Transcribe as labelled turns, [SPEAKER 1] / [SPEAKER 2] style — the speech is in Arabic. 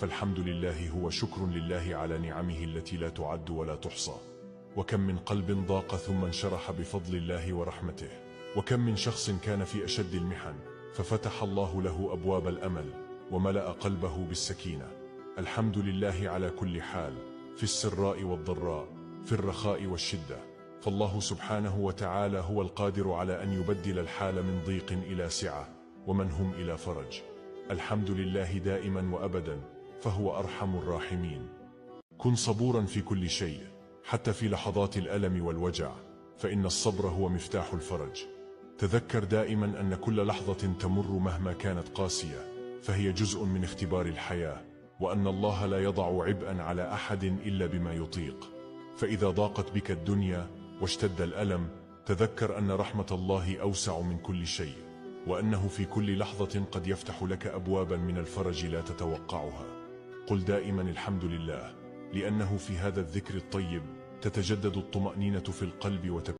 [SPEAKER 1] فالحمد لله هو شكر لله على نعمه التي لا تعد ولا تحصى. وكم من قلب ضاق ثم انشرح بفضل الله ورحمته، وكم من شخص كان في أشد المحن ففتح الله له أبواب الأمل وملأ قلبه بالسكينة. الحمد لله على كل حال، في السراء والضراء، في الرخاء والشدة، فالله سبحانه وتعالى هو القادر على أن يبدل الحال من ضيق إلى سعة ومن هم إلى فرج. الحمد لله دائما وأبدا، فهو أرحم الراحمين. كن صبورا في كل شيء، حتى في لحظات الألم والوجع، فإن الصبر هو مفتاح الفرج. تذكر دائما أن كل لحظة تمر مهما كانت قاسية فهي جزء من اختبار الحياة، وأن الله لا يضع عبئا على أحد إلا بما يطيق. فإذا ضاقت بك الدنيا واشتد الألم، تذكر أن رحمة الله أوسع من كل شيء، وأنه في كل لحظة قد يفتح لك أبوابا من الفرج لا تتوقعها. قل دائما الحمد لله، لأنه في هذا الذكر الطيب تتجدد الطمأنينة في القلب